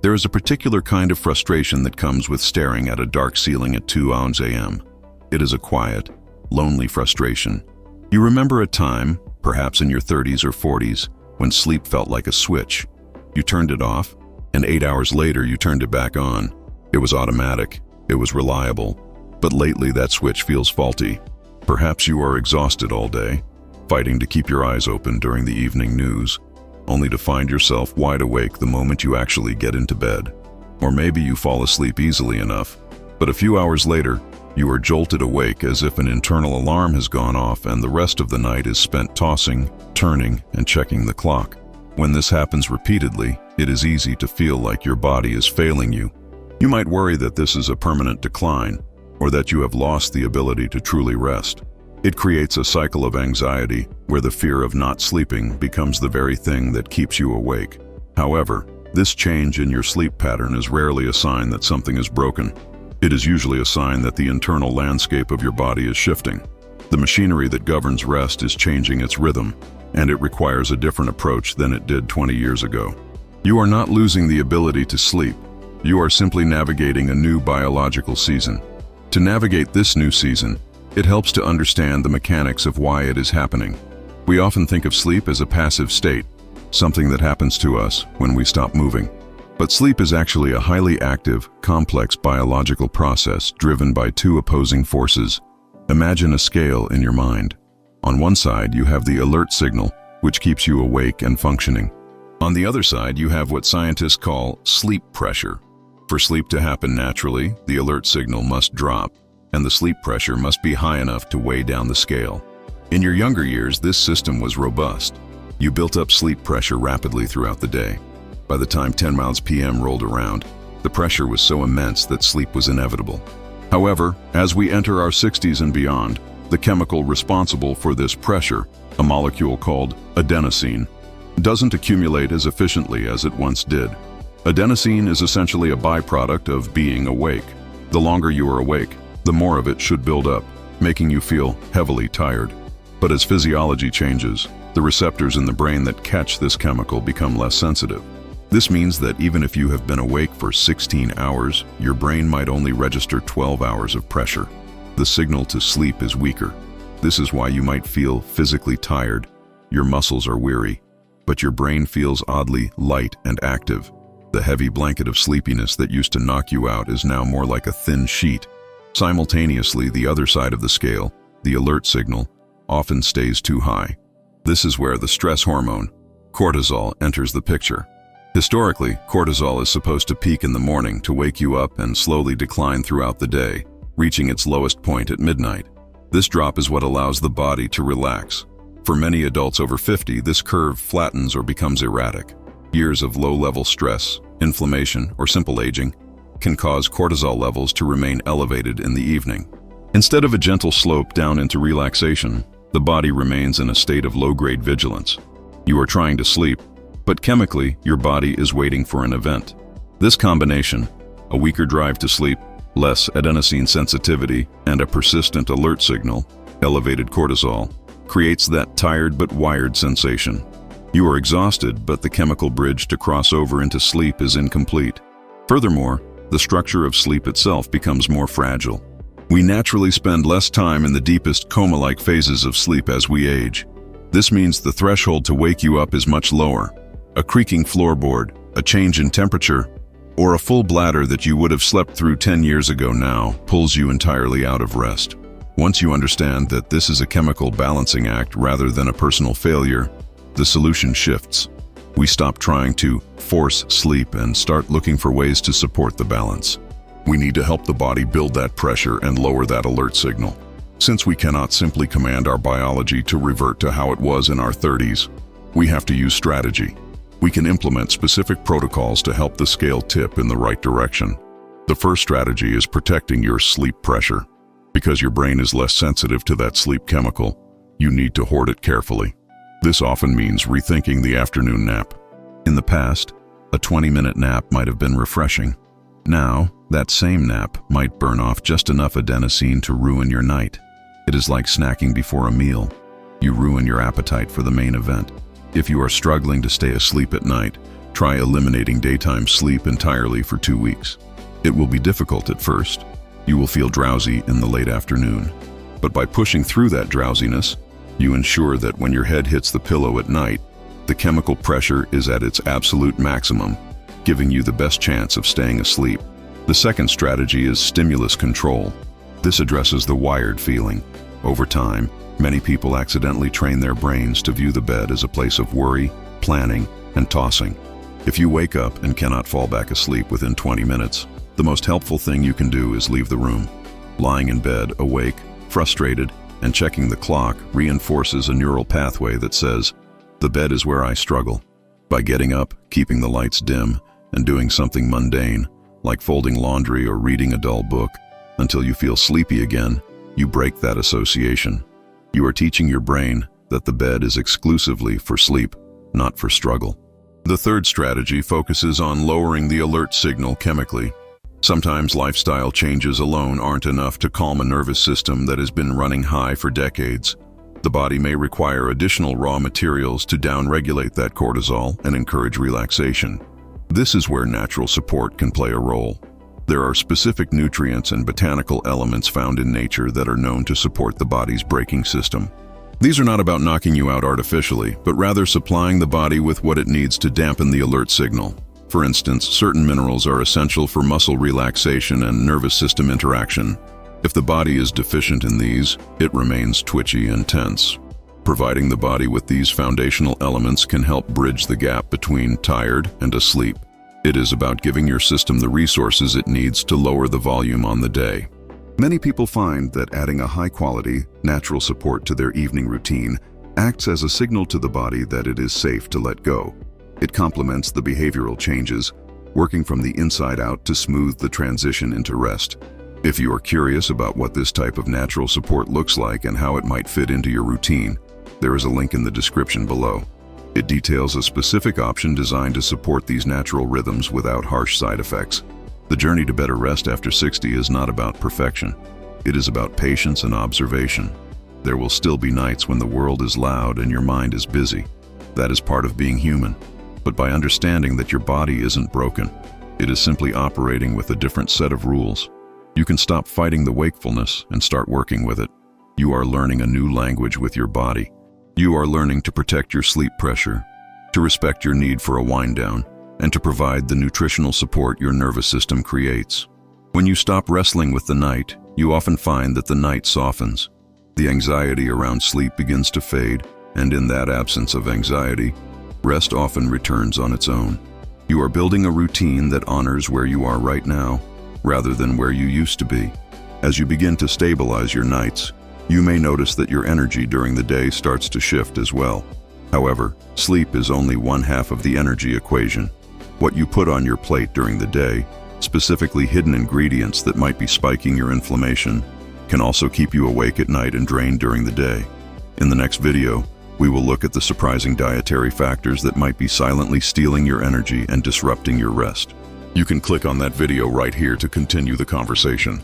There is a particular kind of frustration that comes with staring at a dark ceiling at 2 a.m. It is a quiet, lonely frustration. You remember a time, perhaps in your 30s or 40s, when sleep felt like a switch. You turned it off, and 8 hours later you turned it back on. It was automatic, it was reliable, but lately that switch feels faulty. Perhaps you are exhausted all day, fighting to keep your eyes open during the evening news, only to find yourself wide awake the moment you actually get into bed. Or maybe you fall asleep easily enough, but a few hours later, you are jolted awake as if an internal alarm has gone off and the rest of the night is spent tossing, turning, and checking the clock. When this happens repeatedly, it is easy to feel like your body is failing you. You might worry that this is a permanent decline, or that you have lost the ability to truly rest. It creates a cycle of anxiety where the fear of not sleeping becomes the very thing that keeps you awake. However, this change in your sleep pattern is rarely a sign that something is broken. It is usually a sign that the internal landscape of your body is shifting. The machinery that governs rest is changing its rhythm, and it requires a different approach than it did 20 years ago. You are not losing the ability to sleep. You are simply navigating a new biological season. To navigate this new season, it helps to understand the mechanics of why it is happening. We often think of sleep as a passive state, something that happens to us when we stop moving. But sleep is actually a highly active, complex biological process driven by 2 opposing forces. Imagine a scale in your mind. On one side, you have the alert signal, which keeps you awake and functioning. On the other side, you have what scientists call sleep pressure. For sleep to happen naturally, the alert signal must drop, and the sleep pressure must be high enough to weigh down the scale. In your younger years, this system was robust. You built up sleep pressure rapidly throughout the day. By the time 10 p.m. rolled around, the pressure was so immense that sleep was inevitable. However, as we enter our 60s and beyond, the chemical responsible for this pressure, a molecule called adenosine, doesn't accumulate as efficiently as it once did. Adenosine is essentially a byproduct of being awake. The longer you are awake, the more of it should build up, making you feel heavily tired. But as physiology changes, the receptors in the brain that catch this chemical become less sensitive. This means that even if you have been awake for 16 hours, your brain might only register 12 hours of pressure. The signal to sleep is weaker. This is why you might feel physically tired. Your muscles are weary, but your brain feels oddly light and active. The heavy blanket of sleepiness that used to knock you out is now more like a thin sheet. Simultaneously, the other side of the scale, the alert signal, often stays too high. This is where the stress hormone, cortisol, enters the picture. Historically, cortisol is supposed to peak in the morning to wake you up and slowly decline throughout the day, reaching its lowest point at midnight. This drop is what allows the body to relax. For many adults over 50, this curve flattens or becomes erratic. Years of low-level stress, inflammation, or simple aging can cause cortisol levels to remain elevated in the evening. Instead of a gentle slope down into relaxation, the body remains in a state of low-grade vigilance. You are trying to sleep, but chemically, your body is waiting for an event. This combination, a weaker drive to sleep, less adenosine sensitivity, and a persistent alert signal, elevated cortisol, creates that tired but wired sensation. You are exhausted, but the chemical bridge to cross over into sleep is incomplete. Furthermore, the structure of sleep itself becomes more fragile. We naturally spend less time in the deepest coma-like phases of sleep as we age. This means the threshold to wake you up is much lower. A creaking floorboard, a change in temperature, or a full bladder that you would have slept through 10 years ago now pulls you entirely out of rest. Once you understand that this is a chemical balancing act rather than a personal failure, the solution shifts. We stop trying to force sleep and start looking for ways to support the balance. We need to help the body build that pressure and lower that alert signal. Since we cannot simply command our biology to revert to how it was in our 30s, we have to use strategy. We can implement specific protocols to help the scale tip in the right direction. The first strategy is protecting your sleep pressure. Because your brain is less sensitive to that sleep chemical, you need to hoard it carefully. This often means rethinking the afternoon nap. In the past, a 20-minute nap might have been refreshing. Now, that same nap might burn off just enough adenosine to ruin your night. It is like snacking before a meal. You ruin your appetite for the main event. If you are struggling to stay asleep at night, Try eliminating daytime sleep entirely for 2 weeks. It will be difficult at first. You will feel drowsy in the late afternoon. But by pushing through that drowsiness, you ensure that when your head hits the pillow at night, the chemical pressure is at its absolute maximum, giving you the best chance of staying asleep. The second strategy is stimulus control. This addresses the wired feeling. Over time, many people accidentally train their brains to view the bed as a place of worry, planning, and tossing. If you wake up and cannot fall back asleep within 20 minutes, the most helpful thing you can do is leave the room. Lying in bed, awake, frustrated, and checking the clock reinforces a neural pathway that says, "The bed is where I struggle." By getting up, keeping the lights dim, and doing something mundane, like folding laundry or reading a dull book, until you feel sleepy again, you break that association. You are teaching your brain that the bed is exclusively for sleep, not for struggle. The third strategy focuses on lowering the alert signal chemically. Sometimes lifestyle changes alone aren't enough to calm a nervous system that has been running high for decades. The body may require additional raw materials to downregulate that cortisol and encourage relaxation. This is where natural support can play a role. There are specific nutrients and botanical elements found in nature that are known to support the body's braking system. These are not about knocking you out artificially, but rather supplying the body with what it needs to dampen the alert signal. For instance, certain minerals are essential for muscle relaxation and nervous system interaction. If the body is deficient in these, it remains twitchy and tense. Providing the body with these foundational elements can help bridge the gap between tired and asleep. It is about giving your system the resources it needs to lower the volume on the day. Many people find that adding a high-quality, natural support to their evening routine acts as a signal to the body that it is safe to let go. It complements the behavioral changes, working from the inside out to smooth the transition into rest. If you are curious about what this type of natural support looks like and how it might fit into your routine, there is a link in the description below. It details a specific option designed to support these natural rhythms without harsh side effects. The journey to better rest after 60 is not about perfection. It is about patience and observation. There will still be nights when the world is loud and your mind is busy. That is part of being human. But by understanding that your body isn't broken, it is simply operating with a different set of rules, you can stop fighting the wakefulness and start working with it. You are learning a new language with your body. You are learning to protect your sleep pressure, to respect your need for a wind down, and to provide the nutritional support your nervous system creates. When you stop wrestling with the night, you often find that the night softens. The anxiety around sleep begins to fade, and in that absence of anxiety, rest often returns on its own. You are building a routine that honors where you are right now, rather than where you used to be. As you begin to stabilize your nights, you may notice that your energy during the day starts to shift as well. However, sleep is only one half of the energy equation. What you put on your plate during the day, specifically hidden ingredients that might be spiking your inflammation, can also keep you awake at night and drained during the day. In the next video, we will look at the surprising dietary factors that might be silently stealing your energy and disrupting your rest. You can click on that video right here to continue the conversation.